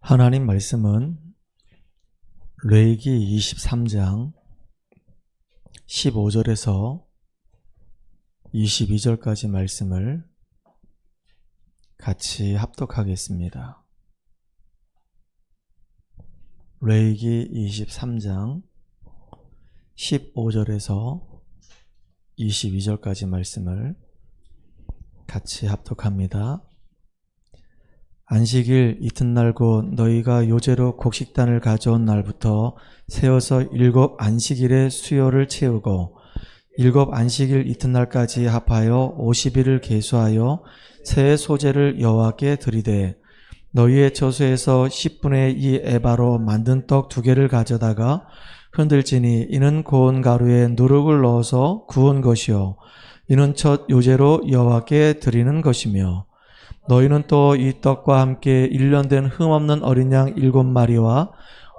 하나님 말씀은 레위기 23장 15절에서 22절까지 말씀을 같이 합독하겠습니다. 레위기 23장 15절에서 22절까지 말씀을 같이 합독합니다. 안식일 이튿날 곧 너희가 요제로 곡식단을 가져온 날부터 세어서 7 안식일의 수요를 채우고 7 안식일 이튿날까지 합하여 50일을 계수하여 새 소제를 여호와께 드리되 너희의 저수에서 10분의 2 에바로 만든 떡 2개를 가져다가 흔들지니 이는 고운 가루에 누룩을 넣어서 구운 것이요 이는 첫 요제로 여호와께 드리는 것이며 너희는 또 이 떡과 함께 1년 된 흠없는 어린 양 7마리와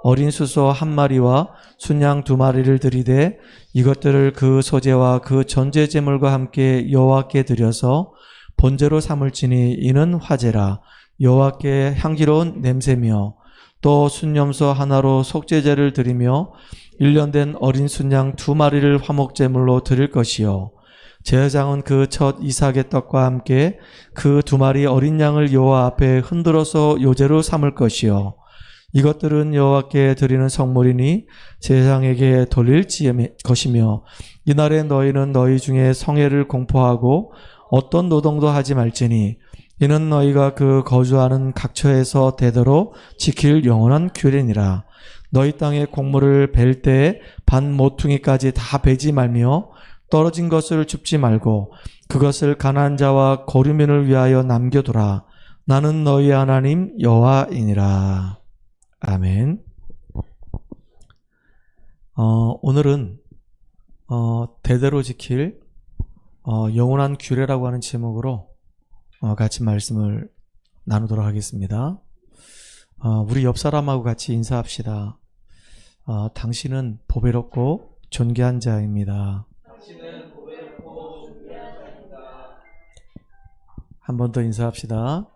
어린 수소 1마리와 순양 2마리를 드리되 이것들을 그 소제와 그 전제 제물과 함께 여호와께 드려서 번제로 삼을지니 이는 화제라 여호와께 향기로운 냄새며 또 순염소 하나로 속죄제를 드리며 1년 된 어린 순양 2마리를 화목제물로 드릴 것이요 제사장은 그 첫 이삭의 떡과 함께 그 2마리 어린 양을 여호와 앞에 흔들어서 요제로 삼을 것이요 이것들은 여호와께 드리는 성물이니 제사장에게 돌릴 것이며 이날에 너희는 너희 중에 성회를 공포하고 어떤 노동도 하지 말지니 이는 너희가 그 거주하는 각처에서 대대로 지킬 영원한 규례니라. 너희 땅의 곡물을 벨 때 반 모퉁이까지 다 베지 말며 떨어진 것을 줍지 말고 그것을 가난한 자와 거류민을 위하여 남겨두라. 나는 너희 하나님 여호와이니라. 아멘. 오늘은 대대로 지킬 영원한 규례라고 하는 제목으로 같이 말씀을 나누도록 하겠습니다. 우리 옆 사람하고 같이 인사합시다. 당신은 보배롭고 존귀한 자입니다. 한 번 더 인사합시다.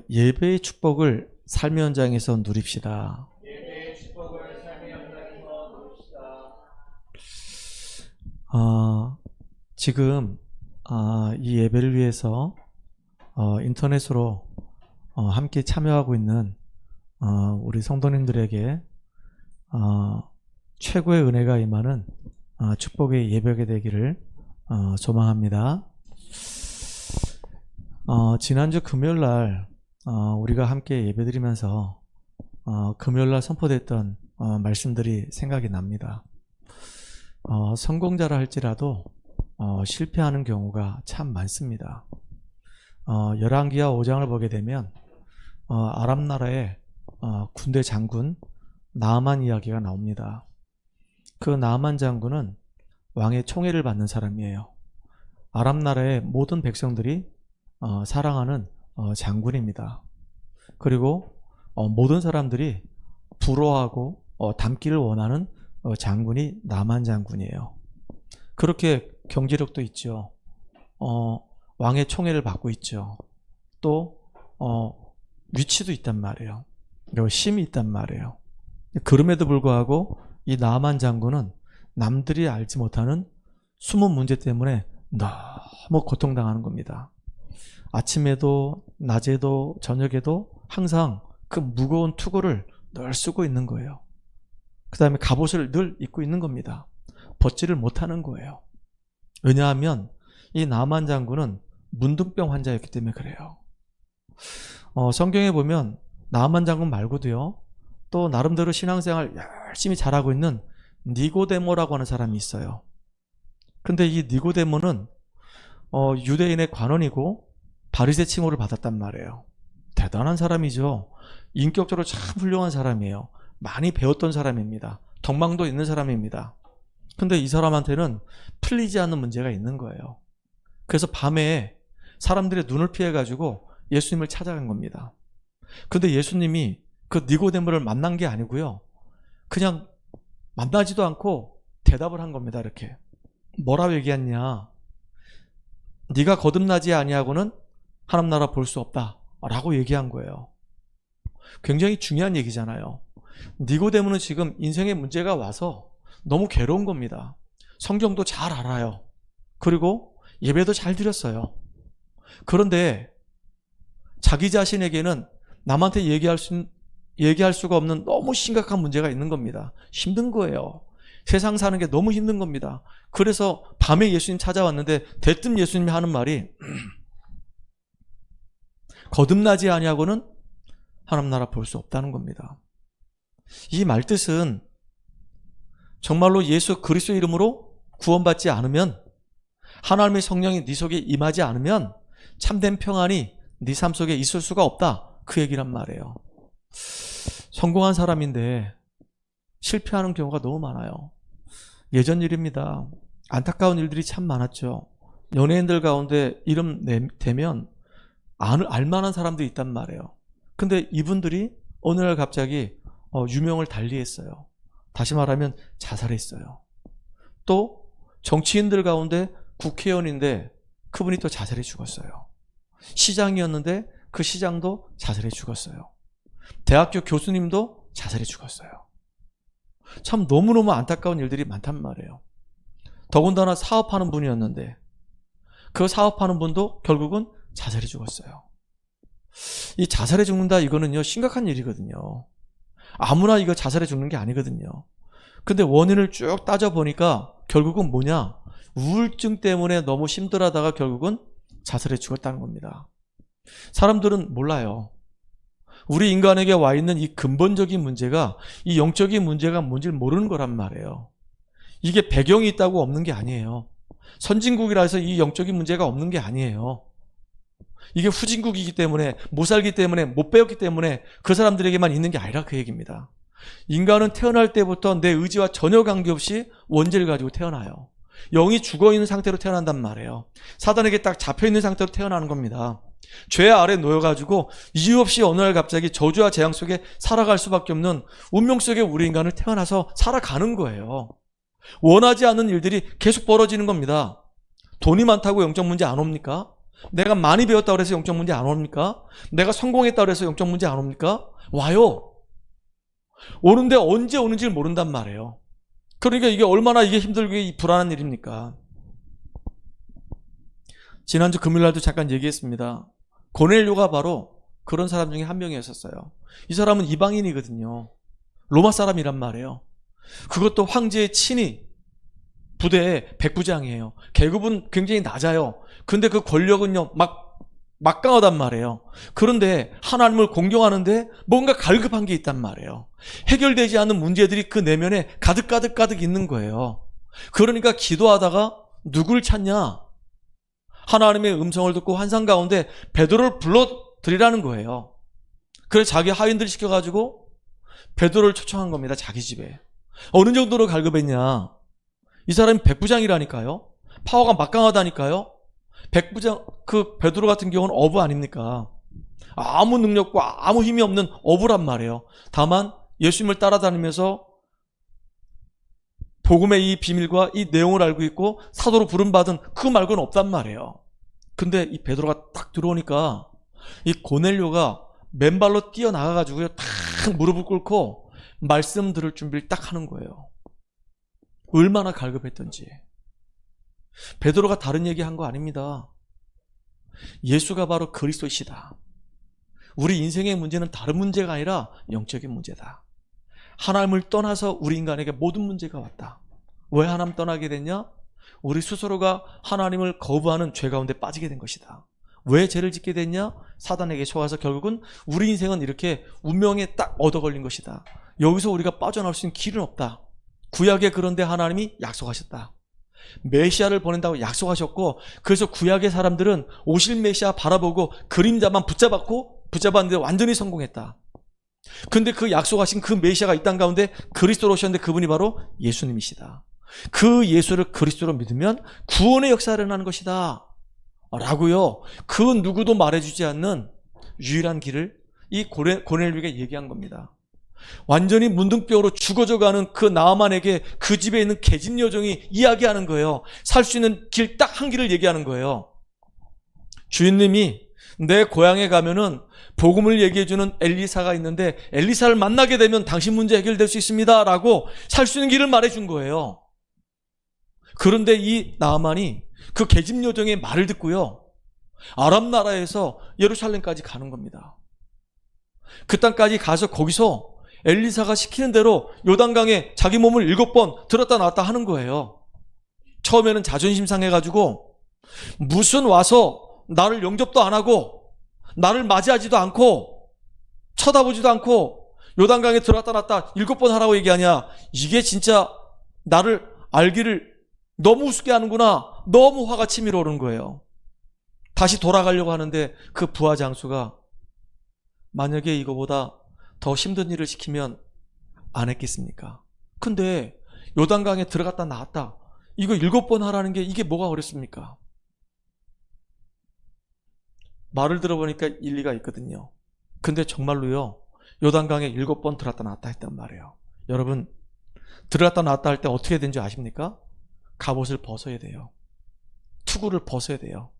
예배의 축복을 삶의 현장에서 누립시다. 지금 이 예배를 위해서 인터넷으로 함께 참여하고 있는 우리 성도님들에게 최고의 은혜가 임하는 축복의 예배가 되기를 소망합니다. 지난주 금요일날 우리가 함께 예배드리면서 금요일날 선포됐던 말씀들이 생각이 납니다. 성공자라 할지라도 실패하는 경우가 참 많습니다. 열왕기하 5장을 보게 되면 아람 나라의 군대 장군 나아만 이야기가 나옵니다. 그 나아만 장군은 왕의 총애를 받는 사람이에요. 아람 나라의 모든 백성들이 사랑하는 장군입니다. 그리고 모든 사람들이 부러워하고 닮기를 원하는 장군이 나아만 장군이에요. 그렇게 경제력도 있죠. 왕의 총애를 받고 있죠. 또 위치도 있단 말이에요. 그리고 힘이 있단 말이에요. 그럼에도 불구하고 이 나아만 장군은 남들이 알지 못하는 숨은 문제 때문에 너무 고통당하는 겁니다. 아침에도 낮에도 저녁에도 항상 그 무거운 투구를 늘 쓰고 있는 거예요. 그 다음에 갑옷을 늘 입고 있는 겁니다. 벗지를 못하는 거예요. 왜냐하면 이 나아만 장군은 문둥병 환자였기 때문에 그래요. 성경에 보면 나아만 장군 말고도요, 또 나름대로 신앙생활 열심히 잘하고 있는 니고데모라고 하는 사람이 있어요. 근데 이 니고데모는 유대인의 관원이고 바리새 칭호를 받았단 말이에요. 대단한 사람이죠. 인격적으로 참 훌륭한 사람이에요. 많이 배웠던 사람입니다. 덕망도 있는 사람입니다. 근데 이 사람한테는 풀리지 않는 문제가 있는 거예요. 그래서 밤에 사람들의 눈을 피해가지고 예수님을 찾아간 겁니다. 근데 예수님이 그 니고데모를 만난 게 아니고요, 그냥 만나지도 않고 대답을 한 겁니다. 이렇게 뭐라고 얘기했냐? 네가 거듭나지 아니하고는 하나님 나라 볼 수 없다 라고 얘기한 거예요. 굉장히 중요한 얘기잖아요. 니고데모는 지금 인생의 문제가 와서 너무 괴로운 겁니다. 성경도 잘 알아요. 그리고 예배도 잘 드렸어요. 그런데 자기 자신에게는 남한테 얘기할 수가 없는 너무 심각한 문제가 있는 겁니다. 힘든 거예요. 세상 사는 게 너무 힘든 겁니다. 그래서 밤에 예수님 찾아왔는데 대뜸 예수님이 하는 말이 거듭나지 아니하고는 하나님 나라 볼 수 없다는 겁니다. 이 말뜻은 정말로 예수 그리스도의 이름으로 구원받지 않으면, 하나님의 성령이 네 속에 임하지 않으면 참된 평안이 네 삶 속에 있을 수가 없다, 그 얘기란 말이에요. 성공한 사람인데 실패하는 경우가 너무 많아요. 예전 일입니다. 안타까운 일들이 참 많았죠. 연예인들 가운데 이름 대면 알만한 사람들이 있단 말이에요. 근데 이분들이 어느 날 갑자기 유명을 달리했어요. 다시 말하면 자살했어요. 또 정치인들 가운데 국회의원인데 그분이 또 자살해 죽었어요. 시장이었는데 그 시장도 자살해 죽었어요. 대학교 교수님도 자살해 죽었어요. 참 너무너무 안타까운 일들이 많단 말이에요. 더군다나 사업하는 분이었는데 그 사업하는 분도 결국은 자살해 죽었어요. 이 자살해 죽는다, 이거는요 심각한 일이거든요. 아무나 이거 자살해 죽는 게 아니거든요. 근데 원인을 쭉 따져보니까 결국은 뭐냐, 우울증 때문에 너무 힘들어하다가 결국은 자살해 죽었다는 겁니다. 사람들은 몰라요. 우리 인간에게 와 있는 이 근본적인 문제가, 이 영적인 문제가 뭔지를 모르는 거란 말이에요. 이게 배경이 있다고 없는 게 아니에요. 선진국이라 해서 이 영적인 문제가 없는 게 아니에요. 이게 후진국이기 때문에, 못 살기 때문에, 못 배웠기 때문에 그 사람들에게만 있는 게 아니라 그 얘기입니다. 인간은 태어날 때부터 내 의지와 전혀 관계없이 원죄를 가지고 태어나요. 영이 죽어있는 상태로 태어난단 말이에요. 사단에게 딱 잡혀있는 상태로 태어나는 겁니다. 죄 아래 놓여가지고 이유 없이 어느 날 갑자기 저주와 재앙 속에 살아갈 수밖에 없는 운명 속에 우리 인간을 태어나서 살아가는 거예요. 원하지 않는 일들이 계속 벌어지는 겁니다. 돈이 많다고 영적 문제 안 옵니까? 내가 많이 배웠다고 해서 영적 문제 안 옵니까? 내가 성공했다고 해서 영적 문제 안 옵니까? 와요. 오는데 언제 오는지를 모른단 말이에요. 그러니까 이게 얼마나 이게 힘들게 불안한 일입니까? 지난주 금요일날도 잠깐 얘기했습니다. 고넬료가 바로 그런 사람 중에 한 명이었었어요. 이 사람은 이방인이거든요. 로마 사람이란 말이에요. 그것도 황제의 친위 부대의 백부장이에요. 계급은 굉장히 낮아요. 근데 그 권력은요 막강하단 말이에요. 그런데 하나님을 공경하는데 뭔가 갈급한 게 있단 말이에요. 해결되지 않는 문제들이 그 내면에 가득 있는 거예요. 그러니까 기도하다가 누굴 찾냐? 하나님의 음성을 듣고 환상 가운데 베드로를 불러드리라는 거예요. 그래서 자기 하인들 시켜가지고 베드로를 초청한 겁니다. 자기 집에. 어느 정도로 갈급했냐? 이 사람이 백부장이라니까요. 파워가 막강하다니까요. 백부장, 그 베드로 같은 경우는 어부 아닙니까? 아무 능력과 아무 힘이 없는 어부란 말이에요. 다만 예수님을 따라다니면서 복음의 이 비밀과 이 내용을 알고 있고 사도로 부름받은 그 말고는 없단 말이에요. 근데 이 베드로가 딱 들어오니까 이 고넬료가 맨발로 뛰어나가가지고요 딱 무릎을 꿇고 말씀 들을 준비를 딱 하는 거예요. 얼마나 갈급했던지. 베드로가 다른 얘기한 거 아닙니다. 예수가 바로 그리스도이시다. 우리 인생의 문제는 다른 문제가 아니라 영적인 문제다. 하나님을 떠나서 우리 인간에게 모든 문제가 왔다. 왜 하나님 떠나게 됐냐? 우리 스스로가 하나님을 거부하는 죄 가운데 빠지게 된 것이다. 왜 죄를 짓게 됐냐? 사단에게 속아서 결국은 우리 인생은 이렇게 운명에 딱 얻어 걸린 것이다. 여기서 우리가 빠져나올 수 있는 길은 없다. 구약에 그런데 하나님이 약속하셨다. 메시아를 보낸다고 약속하셨고, 그래서 구약의 사람들은 오실 메시아 바라보고 그림자만 붙잡았는데 완전히 성공했다. 근데 그 약속하신 그 메시아가 이 땅 가운데 그리스도로 오셨는데 그분이 바로 예수님이시다. 그 예수를 그리스도로 믿으면 구원의 역사를 일어나는 것이다 라고요, 그 누구도 말해주지 않는 유일한 길을 이 고넬료에게 얘기한 겁니다. 완전히 문둥병으로 죽어져가는 그 나아만에게 그 집에 있는 계집 여종이 이야기하는 거예요. 살 수 있는 길 딱 한 길을 얘기하는 거예요. 주인님이 내 고향에 가면은 복음을 얘기해주는 엘리사가 있는데 엘리사를 만나게 되면 당신 문제 해결될 수 있습니다 라고 살 수 있는 길을 말해준 거예요. 그런데 이 나아만이 그 계집 요정의 말을 듣고요, 아람 나라에서 예루살렘까지 가는 겁니다. 그 땅까지 가서 거기서 엘리사가 시키는 대로 요단강에 자기 몸을 7번 들었다 놨다 하는 거예요. 처음에는 자존심 상해가지고 무슨 와서 나를 영접도 안 하고 나를 맞이하지도 않고 쳐다보지도 않고 요단강에 들었다 놨다 7번 하라고 얘기하냐, 이게 진짜 나를 알기를 너무 우습게 하는구나, 너무 화가 치밀어 오르는 거예요. 다시 돌아가려고 하는데 그 부하 장수가 만약에 이거보다 더 힘든 일을 시키면 안 했겠습니까? 근데 요단강에 들어갔다 나왔다 이거 7번 하라는 게 이게 뭐가 어렵습니까? 말을 들어보니까 일리가 있거든요. 근데 정말로요, 요단강에 7번 들어갔다 나왔다 했단 말이에요. 여러분, 들어갔다 나왔다 할 때 어떻게 되는지 아십니까? 갑옷을 벗어야 돼요. 투구를 벗어야 돼요.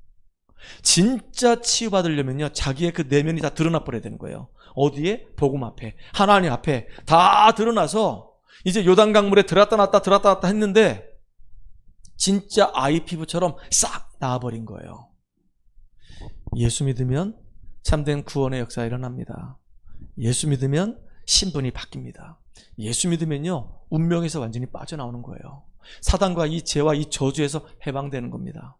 진짜 치유받으려면요, 자기의 그 내면이 다 드러나 버려야 되는 거예요. 어디에? 복음 앞에, 하나님 앞에 다 드러나서 이제 요단강 물에 들어갔다 나왔다 했는데 진짜 아이 피부처럼 싹 나와버린 거예요. 예수 믿으면 참된 구원의 역사가 일어납니다. 예수 믿으면 신분이 바뀝니다. 예수 믿으면요, 운명에서 완전히 빠져나오는 거예요. 사단과 이 죄와 이 저주에서 해방되는 겁니다.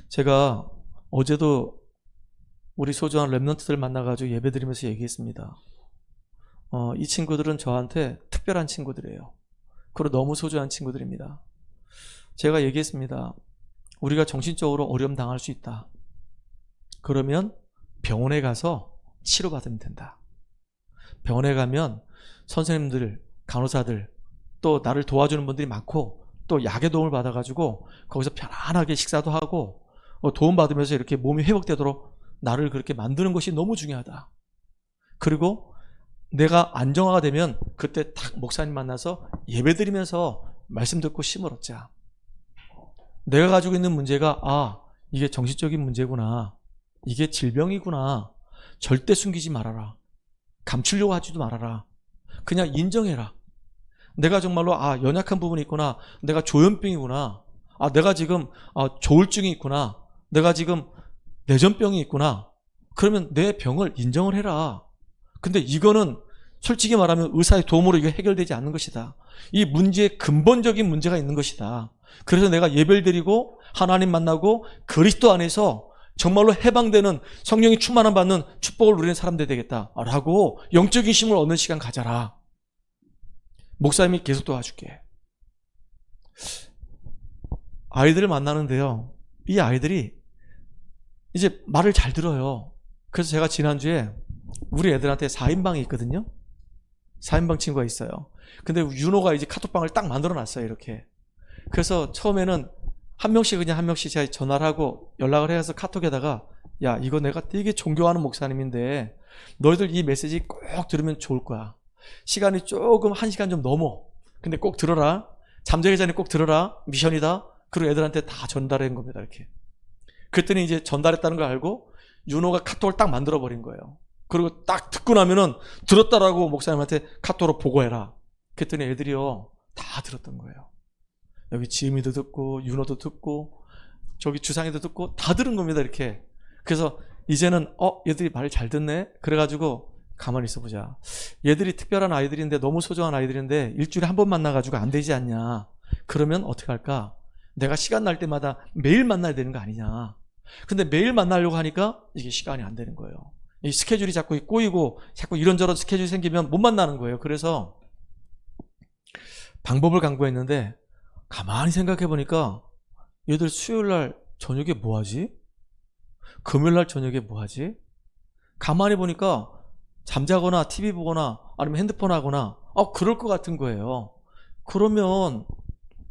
제가 어제도 우리 소중한 랩런트들 만나가지고 예배드리면서 얘기했습니다. 이 친구들은 저한테 특별한 친구들이에요. 그리고 너무 소중한 친구들입니다. 제가 얘기했습니다. 우리가 정신적으로 어려움 당할 수 있다. 그러면 병원에 가서 치료받으면 된다. 병원에 가면 선생님들, 간호사들, 또 나를 도와주는 분들이 많고 또 약의 도움을 받아가지고 거기서 편안하게 식사도 하고 도움받으면서 이렇게 몸이 회복되도록 나를 그렇게 만드는 것이 너무 중요하다. 그리고 내가 안정화가 되면 그때 딱 목사님 만나서 예배드리면서 말씀 듣고 힘을 얻자. 내가 가지고 있는 문제가 이게 정신적인 문제구나, 이게 질병이구나, 절대 숨기지 말아라. 감추려고 하지도 말아라. 그냥 인정해라. 내가 정말로 연약한 부분이 있구나, 내가 조현병이구나, 내가 지금 조울증이 있구나, 내가 지금 내전병이 있구나. 그러면 내 병을 인정을 해라. 근데 이거는 솔직히 말하면 의사의 도움으로 이게 해결되지 않는 것이다. 이 문제에 근본적인 문제가 있는 것이다. 그래서 내가 예배를 드리고 하나님 만나고 그리스도 안에서 정말로 해방되는, 성령이 충만함 받는 축복을 누리는 사람들이 되겠다라고 영적인 힘을 얻는 시간 가져라. 목사님이 계속 도와줄게. 아이들을 만나는데요, 이 아이들이 이제 말을 잘 들어요. 그래서 제가 지난주에 우리 애들한테 4인방이 있거든요. 4인방 친구가 있어요. 근데 윤호가 이제 카톡방을 딱 만들어 놨어요, 이렇게. 그래서 처음에는 한 명씩 제가 전화를 하고 연락을 해서 카톡에다가, 야, 이거 내가 되게 존경하는 목사님인데 너희들 이 메시지 꼭 들으면 좋을 거야. 시간이 조금 1시간 좀 넘어. 근데 꼭 들어라. 잠자기 전에 꼭 들어라. 미션이다. 그리고 애들한테 다 전달한 겁니다, 이렇게. 그랬더니 이제 전달했다는 걸 알고 윤호가 카톡을 딱 만들어버린 거예요. 그리고 딱 듣고 나면은 들었다라고 목사님한테 카톡으로 보고해라. 그랬더니 애들이요, 다 들었던 거예요. 여기 지음이도 듣고 윤호도 듣고 저기 주상이도 듣고 다 들은 겁니다, 이렇게. 그래서 이제는 얘들이 말 잘 듣네. 그래가지고 가만히 있어보자. 얘들이 특별한 아이들인데, 너무 소중한 아이들인데 일주일에 한 번 만나가지고 안 되지 않냐. 그러면 어떻게 할까? 내가 시간 날 때마다 매일 만나야 되는 거 아니냐. 근데 매일 만나려고 하니까 이게 시간이 안 되는 거예요. 이 스케줄이 자꾸 꼬이고 자꾸 이런저런 스케줄이 생기면 못 만나는 거예요. 그래서 방법을 강구했는데 가만히 생각해 보니까 얘들 수요일날 저녁에 뭐하지? 금요일날 저녁에 뭐하지? 가만히 보니까 잠자거나 TV 보거나 아니면 핸드폰 하거나 그럴 것 같은 거예요. 그러면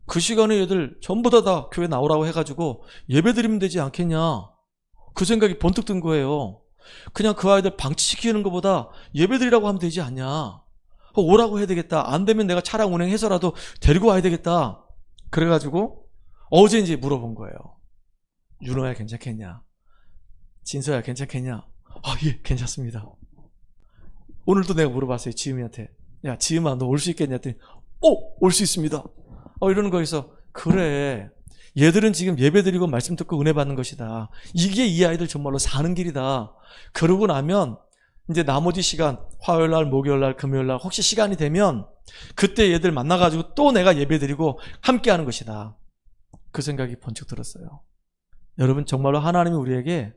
그 시간에 얘들 전부 다 교회 나오라고 해가지고 예배 드리면 되지 않겠냐. 그 생각이 번뜩 든 거예요. 그냥 그 아이들 방치시키는 것보다 예배 드리라고 하면 되지 않냐. 오라고 해야 되겠다. 안 되면 내가 차량 운행해서라도 데리고 와야 되겠다. 그래가지고 어제 이제 물어본 거예요. 윤호야 괜찮겠냐. 진서야 괜찮겠냐? 아, 예, 괜찮습니다. 오늘도 내가 물어봤어요, 지음이한테. 야, 지음아, 너 올 수 있겠냐 했더니 올 수 있습니다. 이러는 거에서 그래, 얘들은 지금 예배드리고 말씀 듣고 은혜 받는 것이다. 이게 이 아이들 정말로 사는 길이다. 그러고 나면 이제 나머지 시간, 화요일날, 목요일날, 금요일날 혹시 시간이 되면 그때 얘들 만나가지고 또 내가 예배드리고 함께하는 것이다. 그 생각이 번쩍 들었어요. 여러분, 정말로 하나님이 우리에게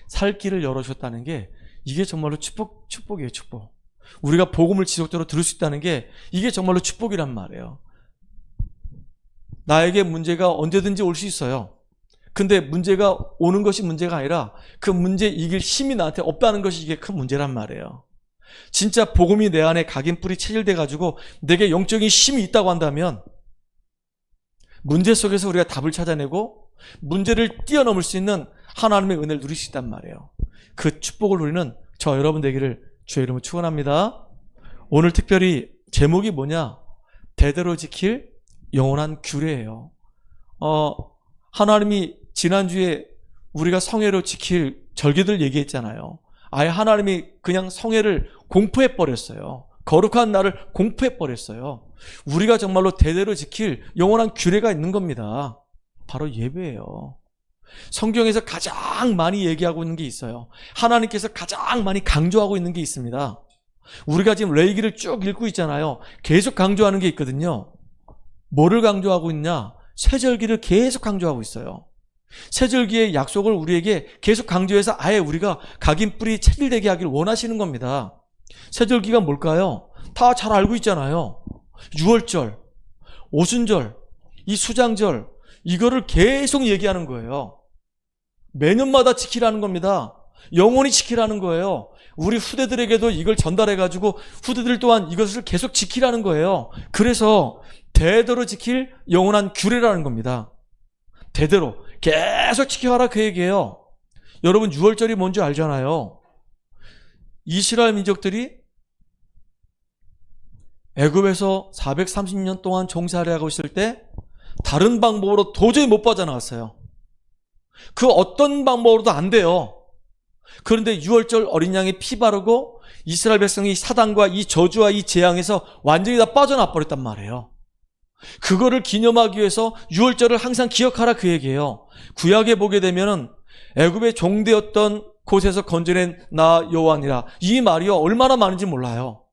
살 길을 열어줬다는 게 이게 정말로 축복이에요, 축복. 우리가 복음을 지속적으로 들을 수 있다는 게 이게 정말로 축복이란 말이에요. 나에게 문제가 언제든지 올 수 있어요. 근데 문제가 오는 것이 문제가 아니라 그 문제 이길 힘이 나한테 없다는 것이 이게 큰 문제란 말이에요. 진짜 복음이 내 안에 각인뿔이 체질돼가지고 내게 영적인 힘이 있다고 한다면 문제 속에서 우리가 답을 찾아내고 문제를 뛰어넘을 수 있는 하나님의 은혜를 누릴 수 있단 말이에요. 그 축복을 누리는 저 여러분 되기를 주의 이름으로 축원합니다. 오늘 특별히 제목이 뭐냐? 대대로 지킬 영원한 규례예요. 하나님이 지난주에 우리가 성회로 지킬 절기들 얘기했잖아요. 아예 하나님이 그냥 성회를 공포해버렸어요. 거룩한 날을 공포해버렸어요. 우리가 정말로 대대로 지킬 영원한 규례가 있는 겁니다. 바로 예배예요. 성경에서 가장 많이 얘기하고 있는 게 있어요. 하나님께서 가장 많이 강조하고 있는 게 있습니다. 우리가 지금 레위기를 쭉 읽고 있잖아요. 계속 강조하는 게 있거든요. 뭐를 강조하고 있냐? 세절기를 계속 강조하고 있어요. 세절기의 약속을 우리에게 계속 강조해서 아예 우리가 각인뿔이 체질되게 하길 원하시는 겁니다. 세절기가 뭘까요? 다 잘 알고 있잖아요. 유월절, 오순절, 이 수장절, 이거를 계속 얘기하는 거예요. 매년마다 지키라는 겁니다. 영원히 지키라는 거예요. 우리 후대들에게도 이걸 전달해가지고 후대들 또한 이것을 계속 지키라는 거예요. 그래서 대대로 지킬 영원한 규례라는 겁니다. 대대로 계속 지켜가라 그 얘기예요. 여러분, 유월절이 뭔지 알잖아요. 이스라엘 민족들이 애굽에서 430년 동안 종살이 하고 있을 때 다른 방법으로 도저히 못 빠져나왔어요. 그 어떤 방법으로도 안 돼요. 그런데 유월절 어린 양의 피 바르고 이스라엘 백성이 사단과 이 저주와 이 재앙에서 완전히 다 빠져나와 버렸단 말이에요. 그거를 기념하기 위해서 유월절을 항상 기억하라 그 얘기예요. 구약에 보게 되면은 애굽의 종되었던 곳에서 건져낸 나 여호와니라, 이 말이요 얼마나 많은지 몰라요.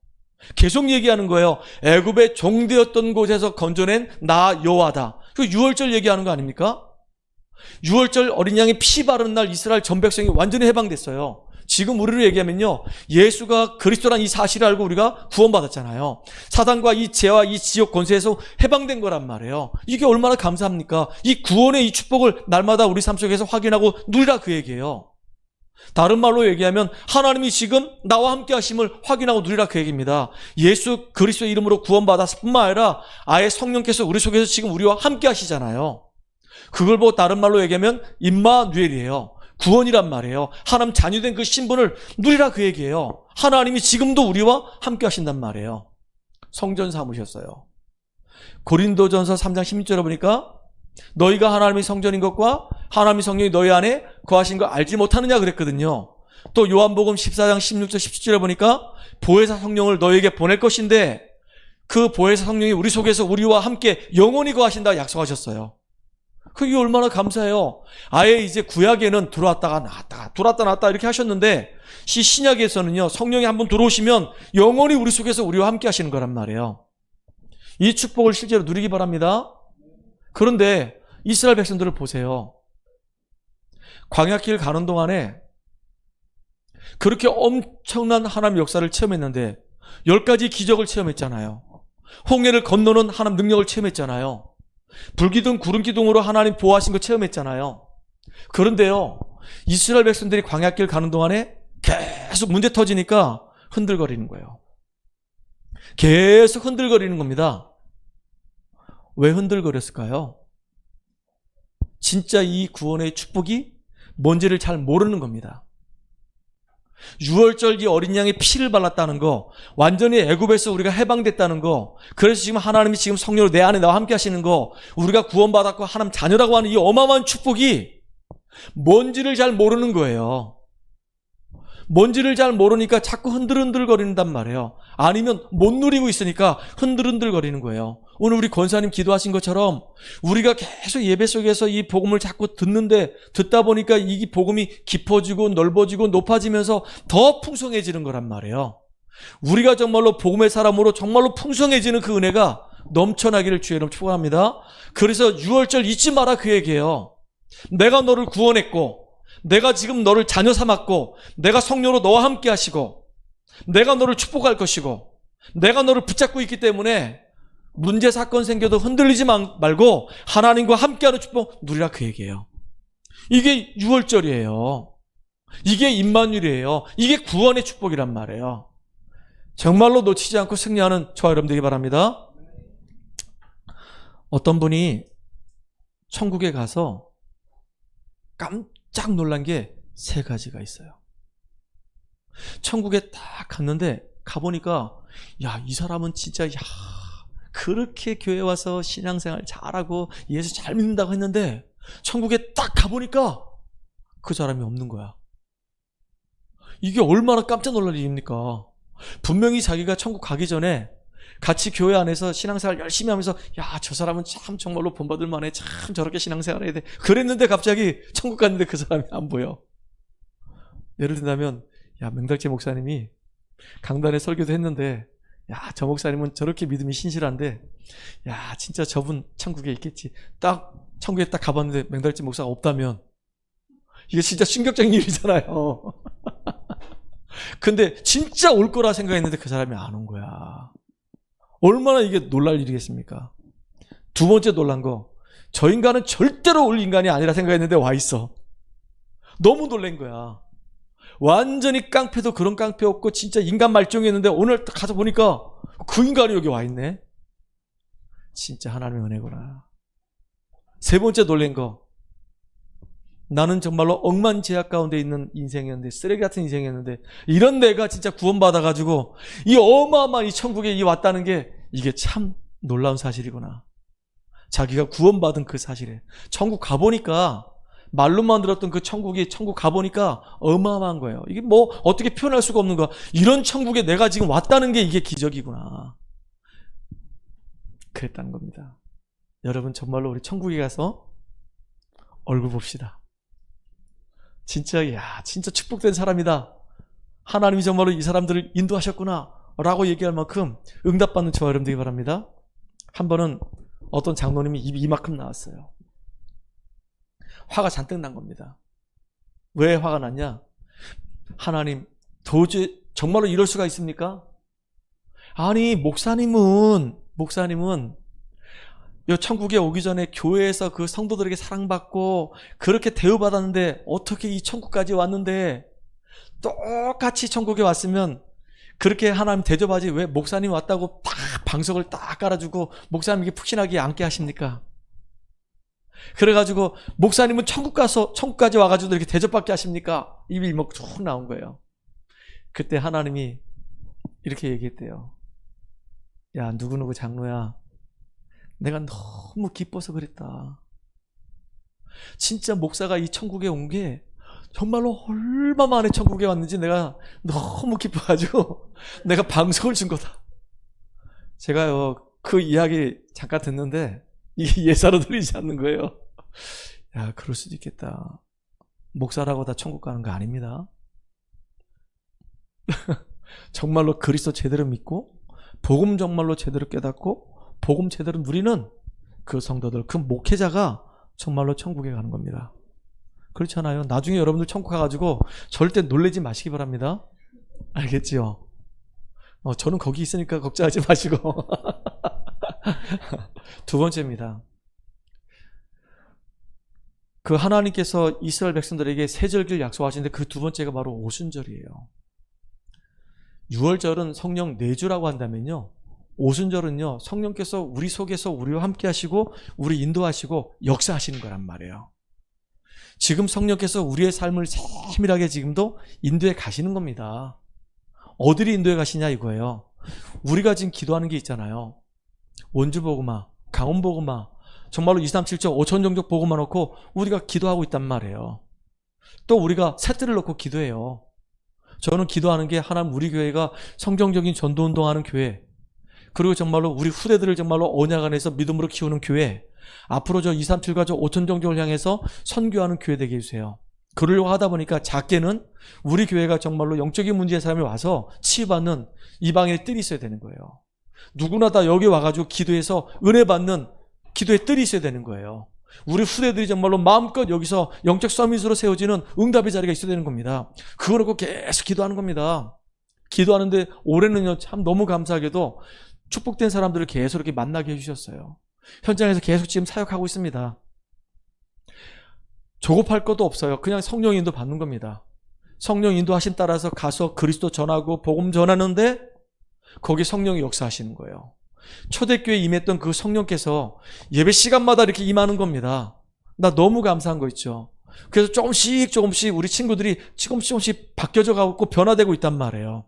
계속 얘기하는 거예요. 애굽의 종되었던 곳에서 건져낸 나 여호와다. 그 유월절 얘기하는 거 아닙니까? 유월절 어린 양의 피 바르는 날 이스라엘 전 백성이 완전히 해방됐어요. 지금 우리로 얘기하면요, 예수가 그리스도란 이 사실을 알고 우리가 구원받았잖아요. 사단과 이 죄와 이 지옥 권세에서 해방된 거란 말이에요. 이게 얼마나 감사합니까? 이 구원의 이 축복을 날마다 우리 삶 속에서 확인하고 누리라 그 얘기예요. 다른 말로 얘기하면 하나님이 지금 나와 함께 하심을 확인하고 누리라 그 얘기입니다. 예수 그리스도의 이름으로 구원받았을 뿐만 아니라 아예 성령께서 우리 속에서 지금 우리와 함께 하시잖아요. 그걸 보고 다른 말로 얘기하면 임마누엘이에요. 구원이란 말이에요. 하나님 자녀된 그 신분을 누리라 그 얘기예요. 하나님이 지금도 우리와 함께 하신단 말이에요. 성전 삼으셨어요. 고린도전서 3장 16절에 보니까 너희가 하나님의 성전인 것과 하나님의 성령이 너희 안에 거하신 거 알지 못하느냐 그랬거든요. 또 요한복음 14장 16절 17절에 보니까 보혜사 성령을 너희에게 보낼 것인데 그 보혜사 성령이 우리 속에서 우리와 함께 영원히 거하신다 약속하셨어요. 그게 얼마나 감사해요. 아예 이제 구약에는 들어왔다가 나왔다가 들어왔다 나왔다 이렇게 하셨는데 신약에서는요, 성령이 한번 들어오시면 영원히 우리 속에서 우리와 함께 하시는 거란 말이에요. 이 축복을 실제로 누리기 바랍니다. 그런데 이스라엘 백성들을 보세요. 광야길 가는 동안에 그렇게 엄청난 하나님의 역사를 체험했는데 10가지 기적을 체험했잖아요. 홍해를 건너는 하나님 능력을 체험했잖아요. 불기둥 구름기둥으로 하나님 보호하신 거 체험했잖아요. 그런데요, 이스라엘 백성들이 광야길 가는 동안에 계속 문제 터지니까 흔들거리는 거예요. 계속 흔들거리는 겁니다. 왜 흔들거렸을까요? 진짜 이 구원의 축복이 뭔지를 잘 모르는 겁니다. 유월절기 어린 양의 피를 발랐다는 거, 완전히 애굽에서 우리가 해방됐다는 거, 그래서 지금 하나님이 지금 성령으로 내 안에 나와 함께 하시는 거, 우리가 구원받았고 하나님 자녀라고 하는 이 어마어마한 축복이 뭔지를 잘 모르는 거예요. 뭔지를 잘 모르니까 자꾸 흔들흔들거린단 말이에요. 아니면 못 누리고 있으니까 흔들흔들거리는 거예요. 오늘 우리 권사님 기도하신 것처럼 우리가 계속 예배 속에서 이 복음을 자꾸 듣다 보니까 이 복음이 깊어지고 넓어지고 높아지면서 더 풍성해지는 거란 말이에요. 우리가 정말로 복음의 사람으로 정말로 풍성해지는 그 은혜가 넘쳐나기를 주의 이름으로 축원합니다. 그래서 6월절 잊지 마라 그 얘기예요. 내가 너를 구원했고, 내가 지금 너를 자녀 삼았고, 내가 성령으로 너와 함께 하시고, 내가 너를 축복할 것이고, 내가 너를 붙잡고 있기 때문에 문제 사건 생겨도 흔들리지 말고 하나님과 함께하는 축복 누리라 그 얘기예요. 이게 6월절이에요. 이게 임마누엘이에요. 이게 구원의 축복이란 말이에요. 정말로 놓치지 않고 승리하는 저와 여러분 되기 바랍니다. 어떤 분이 천국에 가서 깜짝 놀란 게 3가지가 있어요. 천국에 딱 갔는데 가보니까 야, 이 사람은 진짜 그렇게 교회 와서 신앙생활 잘하고 예수 잘 믿는다고 했는데 천국에 딱 가보니까 그 사람이 없는 거야. 이게 얼마나 깜짝 놀랄 일입니까? 분명히 자기가 천국 가기 전에 같이 교회 안에서 신앙생활 열심히 하면서 야, 저 사람은 참 정말로 본받을 만해. 참 저렇게 신앙생활 해야 돼. 그랬는데 갑자기 천국 갔는데 그 사람이 안 보여. 예를 든다면 야, 명달재 목사님이 강단에 설교도 했는데 야, 저 목사님은 저렇게 믿음이 신실한데 야, 진짜 저분 천국에 있겠지. 딱 천국에 딱 가봤는데 명달재 목사가 없다면 이게 진짜 충격적인 일이잖아요. 근데 진짜 올 거라 생각했는데 그 사람이 안 온 거야. 얼마나 이게 놀랄 일이겠습니까? 2번째 놀란 거, 저 인간은 절대로 올 인간이 아니라 생각했는데 와 있어. 너무 놀란 거야. 완전히 깡패도 그런 깡패 없고 진짜 인간 말종이었는데 오늘 가서 보니까 그 인간이 여기 와 있네. 진짜 하나님의 은혜구나. 3번째 놀란 거, 나는 정말로 억만제약 가운데 있는 인생이었는데, 쓰레기 같은 인생이었는데, 이런 내가 진짜 구원받아가지고 이 어마어마한 이 천국에 왔다는 게 이게 참 놀라운 사실이구나. 자기가 구원받은 그 사실에 천국 가보니까, 말로만 들었던 그 천국 가보니까 어마어마한 거예요. 이게 뭐 어떻게 표현할 수가 없는 거야. 이런 천국에 내가 지금 왔다는 게 이게 기적이구나. 그랬다는 겁니다. 여러분, 정말로 우리 천국에 가서 얼굴 봅시다. 진짜, 야, 진짜 축복된 사람이다. 하나님이 정말로 이 사람들을 인도하셨구나 라고 얘기할 만큼 응답받는 저와 여러분 되기 바랍니다. 한 번은 어떤 장로님이 입이 이만큼 나왔어요. 화가 잔뜩 난 겁니다. 왜 화가 났냐? 하나님, 도저히 정말로 이럴 수가 있습니까? 아니, 목사님은 이 천국에 오기 전에 교회에서 그 성도들에게 사랑받고 그렇게 대우받았는데 어떻게 이 천국까지 왔는데 똑같이 천국에 왔으면 그렇게 하나님 대접하지 왜 목사님 왔다고 딱 방석을 딱 깔아주고 목사님에게 푹신하게 앉게 하십니까? 그래가지고 목사님은 천국까지 와가지고 이렇게 대접받게 하십니까? 입이 막 쭉 나온 거예요. 그때 하나님이 이렇게 얘기했대요. 야, 누구누구 장로야, 내가 너무 기뻐서 그랬다. 진짜 목사가 이 천국에 온 게 정말로 얼마 만에 천국에 왔는지 내가 너무 기뻐가지고 내가 방송을 준 거다. 제가요, 그 이야기 잠깐 듣는데 이게 예사로 들리지 않는 거예요. 야, 그럴 수도 있겠다. 목사라고 다 천국 가는 거 아닙니다. 정말로 그리스도 제대로 믿고 복음 정말로 제대로 깨닫고 복음 제대로 누리는 그 성도들, 그 목회자가 정말로 천국에 가는 겁니다. 그렇잖아요. 나중에 여러분들 천국 가가지고 절대 놀라지 마시기 바랍니다. 알겠지요? 저는 거기 있으니까 걱정하지 마시고. 2번째입니다. 그 하나님께서 이스라엘 백성들에게 새 절기를 약속하시는데 그 2번째가 바로 오순절이에요. 6월절은 성령 내주라고 한다면요, 오순절은요, 성령께서 우리 속에서 우리와 함께 하시고 우리 인도하시고 역사하시는 거란 말이에요. 지금 성령께서 우리의 삶을 세밀하게 지금도 인도해 가시는 겁니다. 어디를 인도해 가시냐 이거예요. 우리가 지금 기도하는 게 있잖아요. 원주복음화, 강원복음화, 정말로 237조 5천 종족 복음화 놓고 우리가 기도하고 있단 말이에요. 또 우리가 새뜰을 놓고 기도해요. 저는 기도하는 게 하나님 우리 교회가 성경적인 전도운동하는 교회, 그리고 정말로 우리 후대들을 정말로 언약 안에서 믿음으로 키우는 교회, 앞으로 저 237과 저 5천 종족을 향해서 선교하는 교회 되게 해주세요. 그러려고 하다 보니까 작게는 우리 교회가 정말로 영적인 문제의 사람이 와서 치유받는 이방인의 뜰이 있어야 되는 거예요. 누구나 다 여기 와가지고 기도해서 은혜 받는 기도의 뜰이 있어야 되는 거예요. 우리 후대들이 정말로 마음껏 여기서 영적 서밋으로 세워지는 응답의 자리가 있어야 되는 겁니다. 그거 놓고 계속 기도하는 겁니다. 기도하는데 올해는요, 참 너무 감사하게도 축복된 사람들을 계속 이렇게 만나게 해주셨어요. 현장에서 계속 지금 사역하고 있습니다. 조급할 것도 없어요. 그냥 성령 인도 받는 겁니다. 성령 인도하심 따라서 가서 그리스도 전하고 복음 전하는데 거기 성령이 역사하시는 거예요. 초대교회에 임했던 그 성령께서 예배 시간마다 이렇게 임하는 겁니다. 나 너무 감사한 거 있죠. 그래서 조금씩 우리 친구들이 조금씩 바뀌어져 가고 변화되고 있단 말이에요.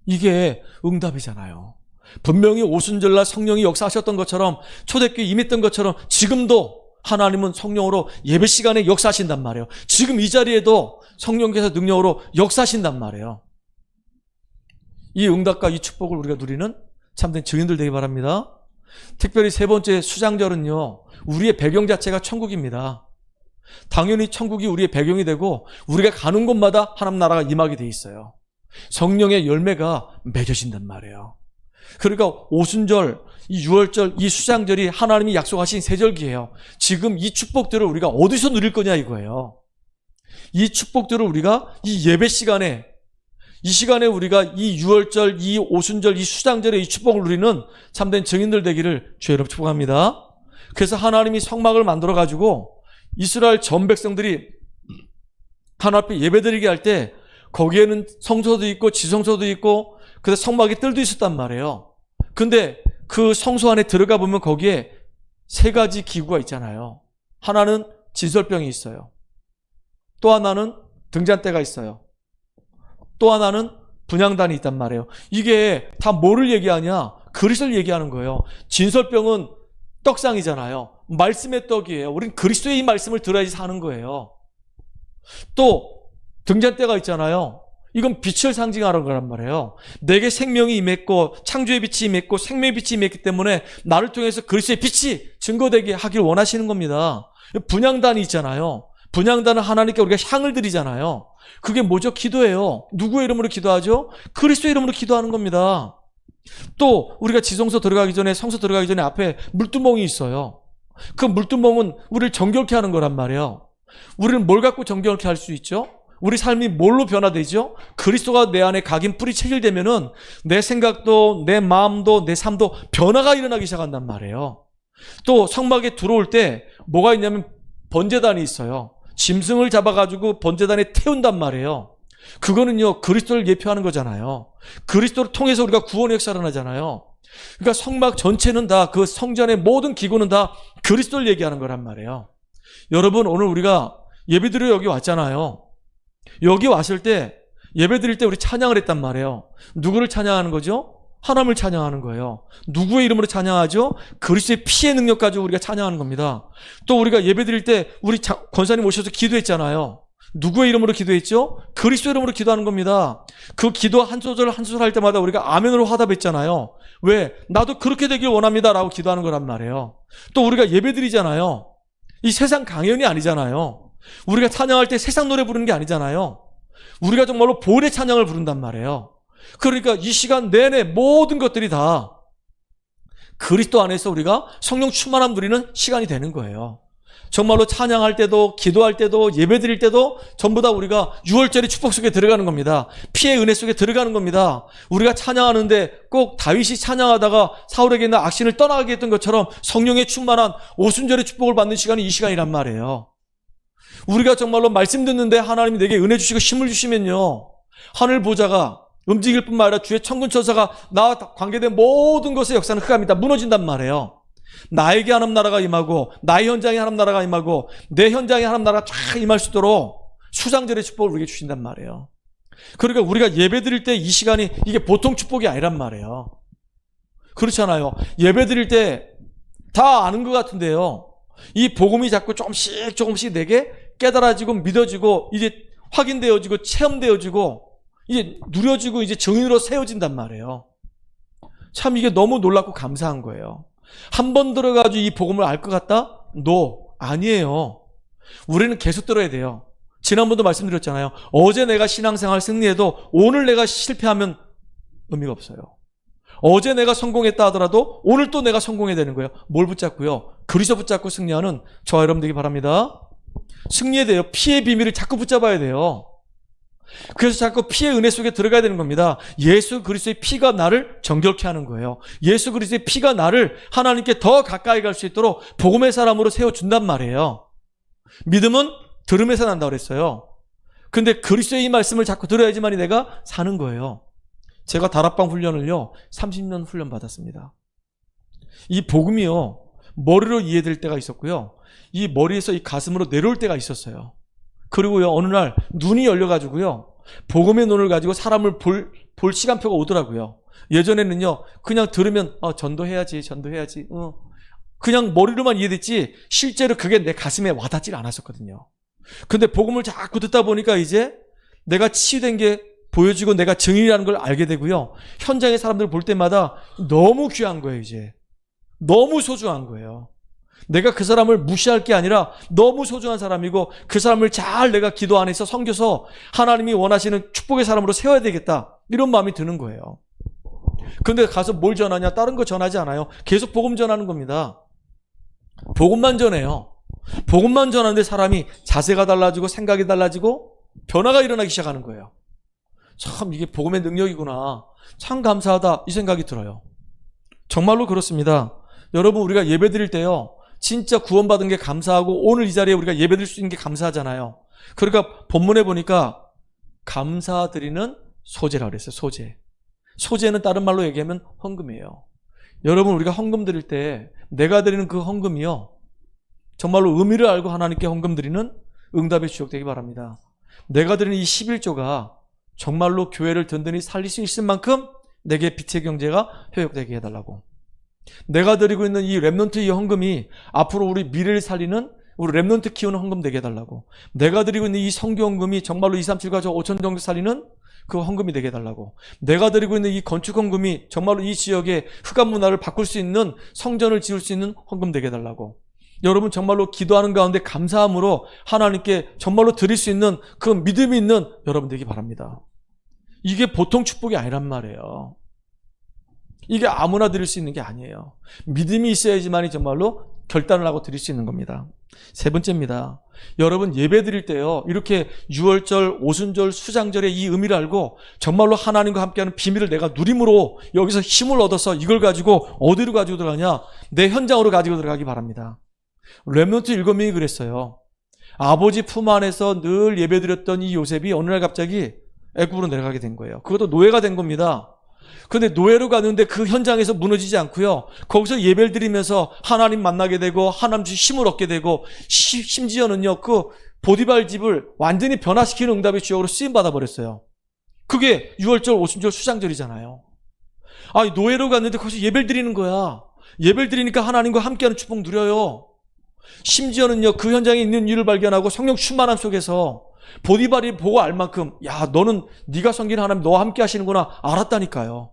이게 응답이잖아요. 분명히 오순절날 성령이 역사하셨던 것처럼, 초대교회에 임했던 것처럼 지금도 하나님은 성령으로 예배 시간에 역사하신단 말이에요. 지금 이 자리에도 성령께서 능력으로 역사하신단 말이에요. 이 응답과 이 축복을 우리가 누리는 참된 증인들 되기 바랍니다. 특별히 세 번째 수장절은요, 우리의 배경 자체가 천국입니다. 당연히 천국이 우리의 배경이 되고 우리가 가는 곳마다 하나님 나라가 임하게 돼 있어요. 성령의 열매가 맺어진단 말이에요. 그러니까 오순절, 이 유월절, 이 수장절이 하나님이 약속하신 세절기예요. 지금 이 축복들을 우리가 어디서 누릴 거냐 이거예요. 이 축복들을 우리가 이 예배 시간에, 이 시간에 우리가 이 유월절, 이 오순절, 이 수장절의 이 축복을 누리는 참된 증인들 되기를 주의 이름으로 축복합니다. 그래서 하나님이 성막을 만들어가지고 이스라엘 전 백성들이 하나님 앞에 예배드리게 할 때 거기에는 성소도 있고 지성소도 있고 그래서 성막에 뜰도 있었단 말이에요. 근데 그 성소 안에 들어가 보면 거기에 세 가지 기구가 있잖아요. 하나는 진설병이 있어요. 또 하나는 등잔대가 있어요. 또 하나는 분향단이 있단 말이에요. 이게 다 뭐를 얘기하냐? 그리스도를 얘기하는 거예요. 진설병은 떡상이잖아요. 말씀의 떡이에요. 우린 그리스도의 이 말씀을 들어야지 사는 거예요. 또 등잔대가 있잖아요. 이건 빛을 상징하는 거란 말이에요. 내게 생명이 임했고 창조의 빛이 임했고 생명의 빛이 임했기 때문에 나를 통해서 그리스도의 빛이 증거되게 하길 원하시는 겁니다. 분향단이 있잖아요. 분향단은 하나님께 우리가 향을 드리잖아요. 그게 뭐죠? 기도예요. 누구의 이름으로 기도하죠? 그리스도의 이름으로 기도하는 겁니다. 또 우리가 지성소 들어가기 전에, 성소 들어가기 전에 앞에 물두멍이 있어요. 그 물두멍은 우리를 정결케 하는 거란 말이에요. 우리는 뭘 갖고 정결케 할 수 있죠? 우리 삶이 뭘로 변화되죠? 그리스도가 내 안에 각인 뿌리 체질되면은 내 생각도, 내 마음도, 내 삶도 변화가 일어나기 시작한단 말이에요. 또 성막에 들어올 때 뭐가 있냐면 번제단이 있어요. 짐승을 잡아가지고 번제단에 태운단 말이에요. 그거는요, 그리스도를 예표하는 거잖아요. 그리스도를 통해서 우리가 구원의 역사를 하잖아요. 그러니까 성막 전체는 다, 그 성전의 모든 기구는 다 그리스도를 얘기하는 거란 말이에요. 여러분, 오늘 우리가 예배드리러 여기 왔잖아요. 여기 왔을 때, 예배 드릴 때 우리 찬양을 했단 말이에요. 누구를 찬양하는 거죠? 하나님을 찬양하는 거예요. 누구의 이름으로 찬양하죠? 그리스도의 피의 능력 가지고 우리가 찬양하는 겁니다. 또 우리가 예배 드릴 때 우리 권사님 오셔서 기도했잖아요. 누구의 이름으로 기도했죠? 그리스도 이름으로 기도하는 겁니다. 그 기도 한 소절 한 소절 할 때마다 우리가 아멘으로 화답했잖아요. 왜? 나도 그렇게 되길 원합니다 라고 기도하는 거란 말이에요. 또 우리가 예배 드리잖아요. 이 세상 강연이 아니잖아요. 우리가 찬양할 때 세상 노래 부르는 게 아니잖아요. 우리가 정말로 본의 찬양을 부른단 말이에요. 그러니까 이 시간 내내 모든 것들이 다 그리스도 안에서 우리가 성령 충만함 누리는 시간이 되는 거예요. 정말로 찬양할 때도, 기도할 때도, 예배 드릴 때도 전부 다 우리가 유월절의 축복 속에 들어가는 겁니다. 피의 은혜 속에 들어가는 겁니다. 우리가 찬양하는데 꼭 다윗이 찬양하다가 사울에게 있는 악신을 떠나게 했던 것처럼 성령의 충만한 오순절의 축복을 받는 시간이 이 시간이란 말이에요. 우리가 정말로 말씀 듣는데 하나님이 내게 은혜 주시고 힘을 주시면요, 하늘 보좌가 움직일 뿐만 아니라 주의 천군 천사가 나와 관계된 모든 것의 역사는 흑암이다 무너진단 말이에요. 나에게 하나님 나라가 임하고 나의 현장에 하나님 나라가 임하고 내 현장에 하나님 나라가 쫙 임할 수 있도록 수장절의 축복을 우리에게 주신단 말이에요. 그러니까 우리가 예배 드릴 때 이 시간이 이게 보통 축복이 아니란 말이에요. 그렇잖아요. 예배 드릴 때 다 아는 것 같은데요, 이 복음이 자꾸 조금씩 내게 깨달아지고 믿어지고 이제 확인되어지고 체험되어지고 이제 누려지고 이제 증인으로 세워진단 말이에요. 참 이게 너무 놀랍고 감사한 거예요. 한 번 들어가지고 이 복음을 알 것 같다? 아니에요. 우리는 계속 들어야 돼요. 지난번도 말씀드렸잖아요. 어제 내가 신앙생활 승리해도 오늘 내가 실패하면 의미가 없어요. 어제 내가 성공했다 하더라도 오늘 또 내가 성공해야 되는 거예요. 뭘 붙잡고요? 그리스도 붙잡고 승리하는 저와 여러분 되기 바랍니다. 승리해야 돼요. 피의 비밀을 자꾸 붙잡아야 돼요. 그래서 자꾸 피의 은혜 속에 들어가야 되는 겁니다. 예수 그리스도의 피가 나를 정결케 하는 거예요. 예수 그리스도의 피가 나를 하나님께 더 가까이 갈 수 있도록 복음의 사람으로 세워준단 말이에요. 믿음은 들음에서 난다고 그랬어요. 근데 그리스도의 이 말씀을 자꾸 들어야지만이 내가 사는 거예요. 제가 다락방 훈련을요 30년 훈련 받았습니다. 이 복음이요 머리로 이해될 때가 있었고요, 이 머리에서 이 가슴으로 내려올 때가 있었어요. 그리고요 어느 날 눈이 열려가지고요 복음의 눈을 가지고 사람을 볼 시간표가 오더라고요. 예전에는요 그냥 들으면 전도해야지 그냥 머리로만 이해됐지 실제로 그게 내 가슴에 와닿질 않았었거든요. 근데 복음을 자꾸 듣다 보니까 이제 내가 치유된 게 보여지고 내가 증인이라는 걸 알게 되고요, 현장의 사람들 볼 때마다 너무 귀한 거예요. 이제 너무 소중한 거예요. 내가 그 사람을 무시할 게 아니라 너무 소중한 사람이고 그 사람을 잘 내가 기도 안에서 섬겨서 하나님이 원하시는 축복의 사람으로 세워야 되겠다, 이런 마음이 드는 거예요. 근데 가서 뭘 전하냐? 다른 거 전하지 않아요. 계속 복음 전하는 겁니다. 복음만 전해요. 복음만 전하는데 사람이 자세가 달라지고 생각이 달라지고 변화가 일어나기 시작하는 거예요. 참 이게 복음의 능력이구나, 참 감사하다, 이 생각이 들어요. 정말로 그렇습니다. 여러분, 우리가 예배 드릴 때요 진짜 구원받은 게 감사하고 오늘 이 자리에 우리가 예배 드릴 수 있는 게 감사하잖아요. 그러니까 본문에 보니까 감사드리는 소제라고 그랬어요. 소제는 다른 말로 얘기하면 헌금이에요. 여러분, 우리가 헌금 드릴 때 내가 드리는 그 헌금이요 정말로 의미를 알고 하나님께 헌금 드리는 응답의 주역 되기 바랍니다. 내가 드리는 이 11조가 정말로 교회를 든든히 살릴 수 있을 만큼 내게 빛의 경제가 회복되게 해달라고. 내가 드리고 있는 이 렘넌트 이 헌금이 앞으로 우리 미래를 살리는, 우리 렘넌트 키우는 헌금 되게 해달라고. 내가 드리고 있는 이 성교 헌금이 정말로 237가족 5천 정도 살리는 그 헌금이 되게 해달라고. 내가 드리고 있는 이 건축 헌금이 정말로 이 지역의 흑암 문화를 바꿀 수 있는, 성전을 지을 수 있는 헌금 되게 해달라고. 여러분, 정말로 기도하는 가운데 감사함으로 하나님께 정말로 드릴 수 있는 그 믿음이 있는 여러분 되기 바랍니다. 이게 보통 축복이 아니란 말이에요. 이게 아무나 드릴 수 있는 게 아니에요. 믿음이 있어야지만이 정말로 결단을 하고 드릴 수 있는 겁니다. 세 번째입니다. 여러분, 예배 드릴 때요 이렇게 유월절, 오순절, 수장절의 이 의미를 알고 정말로 하나님과 함께하는 비밀을 내가 누림으로 여기서 힘을 얻어서 이걸 가지고 어디로 가지고 들어가냐? 내 현장으로 가지고 들어가기 바랍니다. 렘넌트 7명이 그랬어요. 아버지 품 안에서 늘 예배 드렸던 이 요셉이 어느 날 갑자기 애굽으로 내려가게 된 거예요. 그것도 노예가 된 겁니다. 근데 노예로 가는데 그 현장에서 무너지지 않고요, 거기서 예배를 드리면서 하나님 만나게 되고 하나님 주신 힘을 얻게 되고, 심지어는요 그 보디발 집을 완전히 변화시키는 응답의 주역으로 쓰임받아 버렸어요. 그게 유월절, 오순절, 수장절이잖아요. 노예로 갔는데 거기서 예배를 드리는 거야. 예배를 드리니까 하나님과 함께하는 축복 누려요. 심지어는요 그 현장에 있는 일을 발견하고 성령 충만함 속에서 보디발이 보고 알 만큼, 야, 너는 네가 섬기는 하나님 너와 함께 하시는구나 알았다니까요.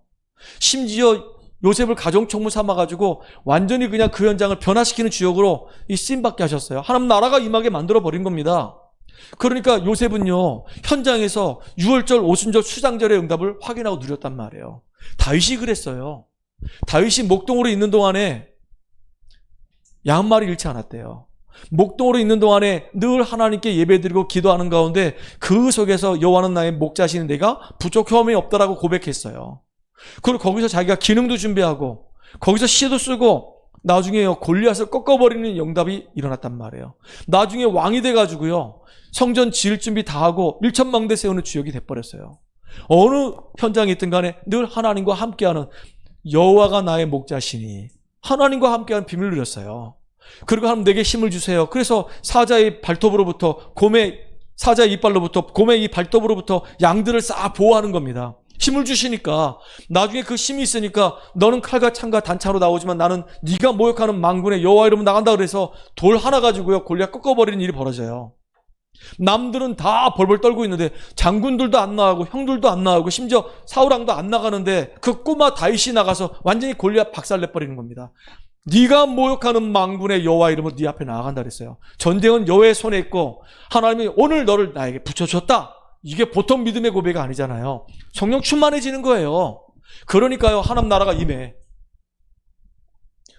심지어 요셉을 가정총무 삼아가지고 완전히 그냥 그 현장을 변화시키는 주역으로 이 쓰임받게 하셨어요. 하나님 나라가 임하게 만들어버린 겁니다. 그러니까 요셉은요 현장에서 유월절, 오순절, 수장절의 응답을 확인하고 누렸단 말이에요. 다윗이 그랬어요. 다윗이 목동으로 있는 동안에 양 한 마리 잃지 않았대요. 목동으로 있는 동안에 늘 하나님께 예배드리고 기도하는 가운데 그 속에서 여호와는 나의 목자시는 내가 부족함이 없다라고 고백했어요. 그리고 거기서 자기가 기능도 준비하고 거기서 시도 쓰고 나중에요 골리앗을 꺾어버리는 응답이 일어났단 말이에요. 나중에 왕이 돼가지고요 성전 지을 준비 다 하고 1,000망대 세우는 주역이 돼버렸어요. 어느 현장에 있든 간에 늘 하나님과 함께하는, 여호와가 나의 목자시니 하나님과 함께하는 비밀을 누렸어요. 그리고 하나님 내게 힘을 주세요. 그래서 사자의 발톱으로부터 사자의 이빨로부터 곰의 이 발톱으로부터 양들을 싹 보호하는 겁니다. 힘을 주시니까 나중에 그 힘이 있으니까 너는 칼과 창과 단창으로 나오지만 나는 네가 모욕하는 망군의 여호와 이름으로 나간다 그래서 돌 하나 가지고요 골리앗 꺾어버리는 일이 벌어져요. 남들은 다 벌벌 떨고 있는데 장군들도 안 나가고 형들도 안 나가고 심지어 사울왕도 안 나가는데 그 꼬마 다윗이 나가서 완전히 골리앗 박살내버리는 겁니다. 네가 모욕하는 망군의 여호와 이름으로 네 앞에 나아간다 그랬어요. 전쟁은 여호와의 손에 있고 하나님이 오늘 너를 나에게 붙여줬다. 이게 보통 믿음의 고백이 아니잖아요. 성령 충만해지는 거예요. 그러니까요, 하나님 나라가 임해.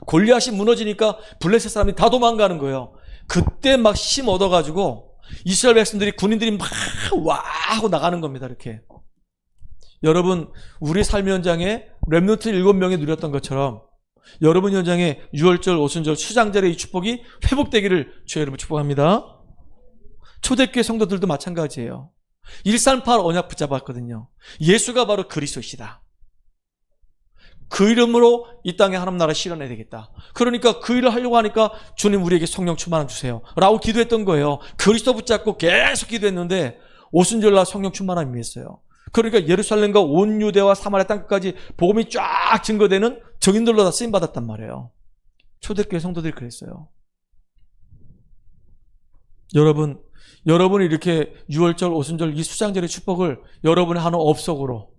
골리앗이 무너지니까 블레셋 사람이 다 도망가는 거예요. 그때 막 힘 얻어가지고 이스라엘 백성들이, 군인들이 막 와 하고 나가는 겁니다. 이렇게. 여러분, 우리 삶의 현장에 렘넌트 7명이 누렸던 것처럼 여러분 현장에 유월절, 오순절, 수장절의 이 축복이 회복되기를 주의 이름으로 축복합니다. 초대교회 성도들도 마찬가지예요. 138 언약 붙잡았거든요. 예수가 바로 그리스도시다. 그 이름으로 이 땅에 하나님 나라 실현해야 되겠다. 그러니까 그 일을 하려고 하니까 주님 우리에게 성령 충만함 주세요 라고 기도했던 거예요. 그리스도 붙잡고 계속 기도했는데 오순절날 성령 충만함이 임했어요. 그러니까 예루살렘과 온 유대와 사마리아 땅끝까지 복음이 쫙 증거되는 증인들로 다 쓰임받았단 말이에요. 초대교회 성도들이 그랬어요. 여러분이 이렇게 유월절, 오순절 이 수장절의 축복을 여러분의 하는 업속으로,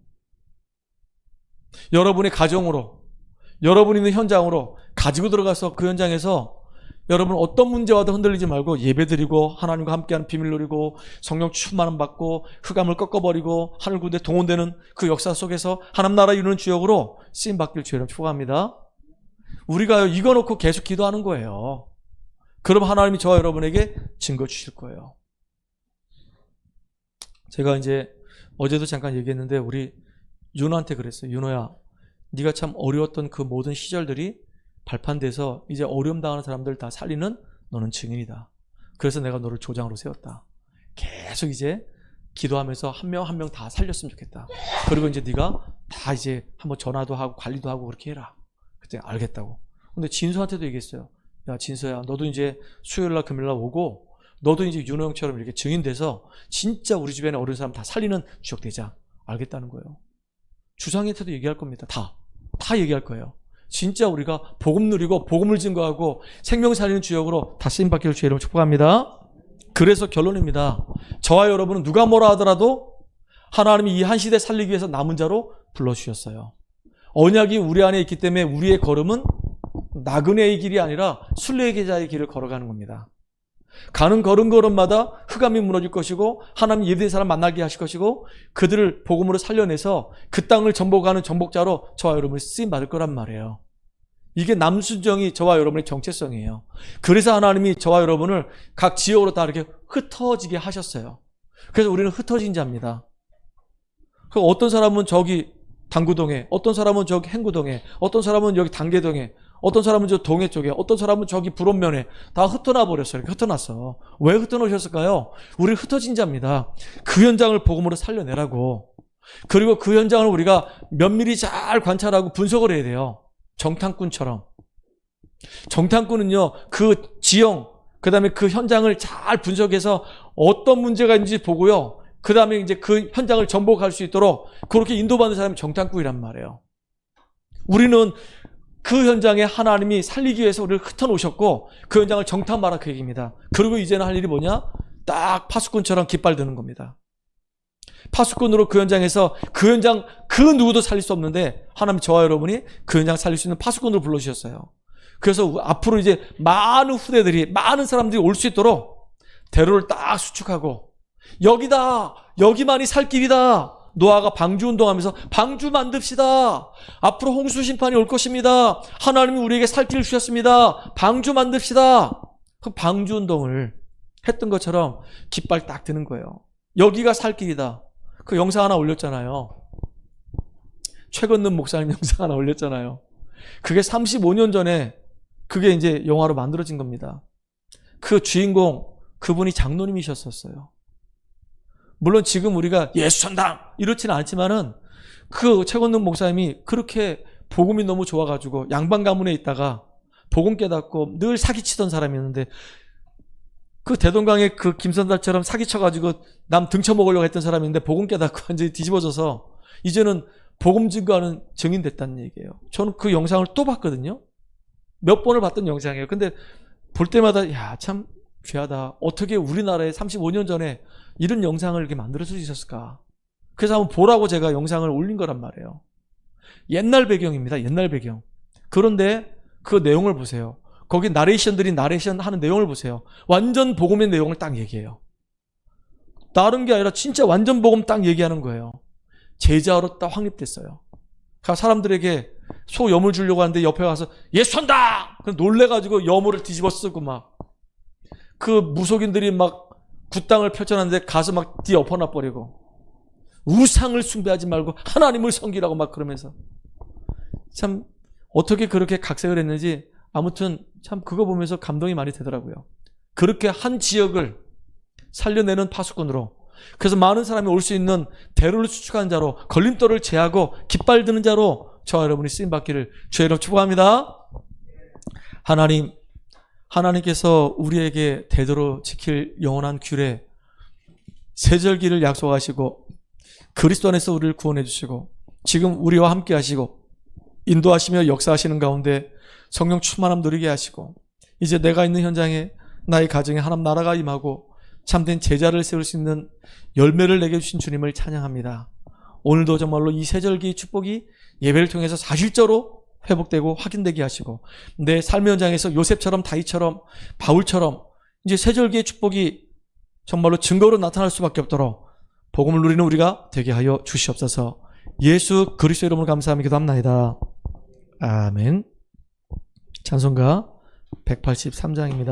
여러분의 가정으로, 여러분이 있는 현장으로 가지고 들어가서 그 현장에서 여러분 어떤 문제와도 흔들리지 말고 예배드리고 하나님과 함께하는 비밀 누리고 성령 충만함 받고 흑암을 꺾어버리고 하늘 군대 동원되는 그 역사 속에서 하나님 나라 이루는 주역으로 쓰임받길 주여름 축복합니다. 우리가 이거 놓고 계속 기도하는 거예요. 그럼 하나님이 저와 여러분에게 증거 주실 거예요. 제가 이제 어제도 잠깐 얘기했는데 우리 윤호한테 그랬어요. 윤호야, 네가 참 어려웠던 그 모든 시절들이 발판돼서 이제 어려움 당하는 사람들 다 살리는 너는 증인이다. 그래서 내가 너를 조장으로 세웠다. 계속 이제 기도하면서 한 명 한 명 다 살렸으면 좋겠다. 그리고 이제 네가 다 이제 한번 전화도 하고 관리도 하고 그렇게 해라. 그때 알겠다고. 근데 진수한테도 얘기했어요. 야, 진서야, 너도 이제 수요일날 금요일날 오고 너도 이제 윤호 형처럼 이렇게 증인돼서 진짜 우리 주변에 어려운 사람 다 살리는 주역 되자. 알겠다는 거예요. 주상한테도 얘기할 겁니다. 다 얘기할 거예요. 진짜 우리가 복음 누리고 복음을 증거하고 생명 살리는 주역으로 다 쓰임받기를 주의 이름으로 축복합니다. 그래서 결론입니다. 저와 여러분은 누가 뭐라 하더라도 하나님이 이 한 시대 살리기 위해서 남은 자로 불러주셨어요. 언약이 우리 안에 있기 때문에 우리의 걸음은 나그네의 길이 아니라 순례자의 길을 걸어가는 겁니다. 가는 걸음걸음마다 흑암이 무너질 것이고 하나님 예비된 사람 만나게 하실 것이고 그들을 복음으로 살려내서 그 땅을 정복하는 정복자로 저와 여러분이 쓰임받을 거란 말이에요. 이게 남순정이 저와 여러분의 정체성이에요. 그래서 하나님이 저와 여러분을 각 지역으로 다 이렇게 흩어지게 하셨어요. 그래서 우리는 흩어진 자입니다. 어떤 사람은 저기 당구동에, 어떤 사람은 저기 행구동에, 어떤 사람은 여기 단계동에, 어떤 사람은 저 동해 쪽에, 어떤 사람은 저기 불원면에 다 흩어나 버렸어요. 이렇게 흩어났어. 왜 흩어놓으셨을까요? 우리 흩어진 자입니다. 그 현장을 복음으로 살려내라고. 그리고 그 현장을 우리가 면밀히 잘 관찰하고 분석을 해야 돼요. 정탐꾼처럼. 정탐꾼은요, 그 지형, 그 다음에 그 현장을 잘 분석해서 어떤 문제가 있는지 보고요. 그 다음에 이제 그 현장을 정복할 수 있도록 그렇게 인도받는 사람이 정탐꾼이란 말이에요. 우리는 그 현장에 하나님이 살리기 위해서 우리를 흩어놓으셨고 그 현장을 정탐하라 그 얘기입니다. 그리고 이제는 할 일이 뭐냐? 딱 파수꾼처럼 깃발 드는 겁니다. 파수꾼으로 그 현장에서 그 현장 그 누구도 살릴 수 없는데 하나님 저와 여러분이 그 현장 살릴 수 있는 파수꾼으로 불러주셨어요. 그래서 앞으로 이제 많은 후대들이 많은 사람들이 올 수 있도록 대로를 딱 수축하고 여기다, 여기만이 살 길이다. 노아가 방주 운동하면서 방주 만듭시다. 앞으로 홍수 심판이 올 것입니다. 하나님이 우리에게 살 길을 주셨습니다. 방주 만듭시다. 그 방주 운동을 했던 것처럼 깃발 딱 드는 거예요. 여기가 살 길이다. 그 영상 하나 올렸잖아요. 최건능 목사님 영상 하나 올렸잖아요. 그게 35년 전에 그게 이제 영화로 만들어진 겁니다. 그 주인공 그분이 장로님이셨었어요. 물론 지금 우리가 예수전당 이렇지는 않지만은 그 최건능 목사님이 그렇게 복음이 너무 좋아가지고 양반 가문에 있다가 복음 깨닫고 늘 사기치던 사람이었는데 그 대동강의 그 김선달처럼 사기쳐가지고 남 등쳐먹으려고 했던 사람인데 복음 깨닫고 완전히 뒤집어져서 이제는 복음 증거하는 증인 됐다는 얘기예요. 저는 그 영상을 또 봤거든요. 몇 번을 봤던 영상이에요. 근데 볼 때마다 야, 참 귀하다. 어떻게 우리나라에 35년 전에 이런 영상을 이렇게 만들어 줄 수 있었을까? 그래서 한번 보라고 제가 영상을 올린 거란 말이에요. 옛날 배경입니다. 옛날 배경. 그런데 그 내용을 보세요. 거기 나레이션들이 나레이션 하는 내용을 보세요. 완전 복음의 내용을 딱 얘기해요. 다른 게 아니라 진짜 완전 복음 딱 얘기하는 거예요. 제자로 딱 확립됐어요. 그러니까 사람들에게 소 염을 주려고 하는데 옆에 와서 예수 한다! 놀래가지고 염을 뒤집어 쓰고 막 그 무속인들이 막 굿당을 펼쳐놨는데 가서 막 뒤 엎어놔 버리고 우상을 숭배하지 말고 하나님을 섬기라고 막 그러면서 참 어떻게 그렇게 각색을 했는지 아무튼 참 그거 보면서 감동이 많이 되더라고요. 그렇게 한 지역을 살려내는 파수꾼으로 그래서 많은 사람이 올 수 있는 대로를 수축하는 자로 걸림돌을 제하고 깃발 드는 자로 저와 여러분이 쓰임받기를 주의 이름으로 축복합니다. 하나님께서 우리에게 대대로 지킬 영원한 규례 세절기를 약속하시고 그리스도 안에서 우리를 구원해 주시고 지금 우리와 함께 하시고 인도하시며 역사하시는 가운데 성령 충만함 누리게 하시고 이제 내가 있는 현장에 나의 가정에 하나님 나라가 임하고 참된 제자를 세울 수 있는 열매를 내게 주신 주님을 찬양합니다. 오늘도 정말로 이 세절기의 축복이 예배를 통해서 사실적으로 회복되고 확인되게 하시고 내 삶의 현장에서 요셉처럼 다윗처럼 바울처럼 이제 세절기의 축복이 정말로 증거로 나타날 수밖에 없도록 복음을 누리는 우리가 되게 하여 주시옵소서. 예수 그리스도 이름으로 감사하며 기도합나이다. 아멘. 찬송가 183장입니다.